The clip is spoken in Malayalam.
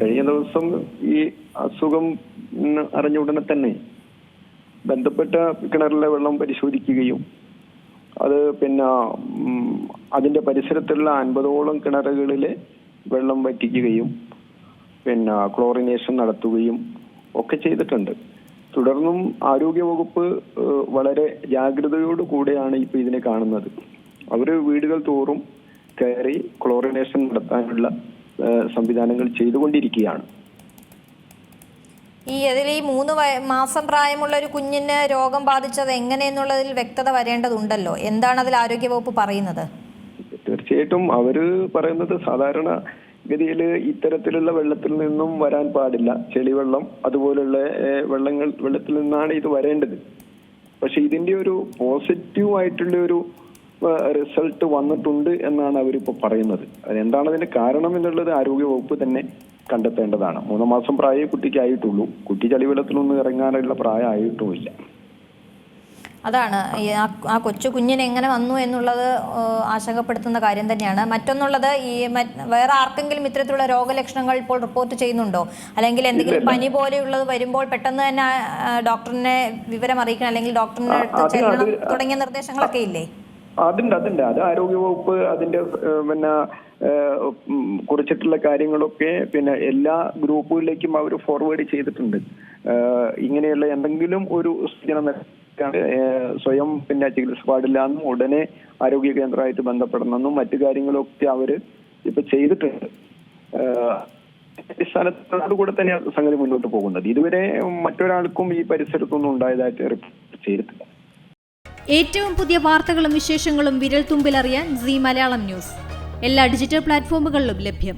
കഴിഞ്ഞ ദിവസം ഈ അസുഖം അറിഞ്ഞ ഉടനെ തന്നെ ബന്ധപ്പെട്ട കിണറിലെ വെള്ളം പരിശോധിക്കുകയും അത് അതിന്റെ പരിസരത്തുള്ള 50ഓളം കിണറുകളിലെ വെള്ളം വറ്റിക്കുകയും ക്ലോറിനേഷൻ നടത്തുകയും ഒക്കെ ചെയ്തിട്ടുണ്ട്. തുടർന്നും ആരോഗ്യവകുപ്പ് വളരെ ജാഗ്രതയോടു കൂടെയാണ് ഇപ്പൊ ഇതിനെ കാണുന്നത്. അവര് വീടുകൾ തോറും കയറി ക്ലോറിനേഷൻ നടത്താനുള്ള സംവിധാനങ്ങൾ ചെയ്തുകൊണ്ടിരിക്കുകയാണ്. അതിൽ ഈ 3 മാസം പ്രായമുള്ള ഒരു കുഞ്ഞിന് രോഗം ബാധിച്ചത് എങ്ങനെയെന്നുള്ളതിൽ വ്യക്തത വരേണ്ടതുണ്ടല്ലോ. എന്താണ് അതിൽ ആരോഗ്യവകുപ്പ് പറയുന്നത്? തീർച്ചയായിട്ടും അവര് പറയുന്നത് സാധാരണ ഗതിയിൽ ഇത്തരത്തിലുള്ള വെള്ളത്തിൽ നിന്നും വരാൻ പാടില്ല. ചെളിവെള്ളം അതുപോലുള്ള വെള്ളത്തിൽ നിന്നാണ് ഇത് വരേണ്ടത്. പക്ഷെ ഇതിന്റെ ഒരു പോസിറ്റീവ് ആയിട്ടുള്ള ഒരു റിസൾട്ട് വന്നിട്ടുണ്ട് എന്നാണ് അവരിപ്പോ പറയുന്നത്. അതെന്താണ് അതിന്റെ കാരണം എന്നുള്ളത് ആരോഗ്യവകുപ്പ് തന്നെ കണ്ടെത്തേണ്ടതാണ്. 3 മാസം പ്രായമേ കുട്ടിക്ക് ആയിട്ടുള്ളൂ. കുട്ടി ചളിവെള്ളത്തിലൊന്നും ഇറങ്ങാനുള്ള പ്രായം ആയിട്ടുമില്ല. അതാണ് ആ കൊച്ചു കുഞ്ഞിന് എങ്ങനെ വന്നു എന്നുള്ളത് ആശങ്കപ്പെടുത്തുന്ന കാര്യം തന്നെയാണ്. മറ്റൊന്നുള്ളത്, ഈ വേറെ ആർക്കെങ്കിലും ഇത്തരത്തിലുള്ള രോഗലക്ഷണങ്ങൾ ഇപ്പോൾ റിപ്പോർട്ട് ചെയ്യുന്നുണ്ടോ? അല്ലെങ്കിൽ എന്തെങ്കിലും പനി പോലെയുള്ളത് വരുമ്പോൾ പെട്ടെന്ന് തന്നെ ഡോക്ടറിനെ വിവരം അറിയിക്കണം, അല്ലെങ്കിൽ ഡോക്ടറിനെ അടുത്ത് ചെല്ലണം തുടങ്ങിയ നിർദ്ദേശങ്ങളൊക്കെ ഇല്ലേ? അതുണ്ട്. അത് ആരോഗ്യവകുപ്പ് അതിന്റെ കുറിച്ചിട്ടുള്ള കാര്യങ്ങളൊക്കെ എല്ലാ ഗ്രൂപ്പുകളിലേക്കും അവർ ഫോർവേഡ് ചെയ്തിട്ടുണ്ട്. ഇങ്ങനെയുള്ള എന്തെങ്കിലും ഒരു സൂചന സ്വയം ചികിത്സ പാടില്ല എന്നും ഉടനെ ആരോഗ്യ കേന്ദ്രമായിട്ട് ബന്ധപ്പെടണമെന്നും മറ്റു കാര്യങ്ങളൊക്കെ അവര് ഇപ്പൊ ചെയ്തിട്ടുണ്ട്. അടിസ്ഥാനത്തോടു കൂടെ തന്നെ സംഗതി മുന്നോട്ട് പോകുന്നത്. ഇതുവരെ മറ്റൊരാൾക്കും ഈ പരിസരത്തൊന്നും ഉണ്ടായതായിട്ട് റിപ്പോർട്ട് ചെയ്തിട്ടില്ല. ഏറ്റവും പുതിയ വാർത്തകളും വിശേഷങ്ങളും വിരൽ തുമ്പിലറിയാൻ സീ മലയാളം ന്യൂസ് എല്ലാ ഡിജിറ്റൽ പ്ലാറ്റ്ഫോമുകളിലും ലഭ്യം.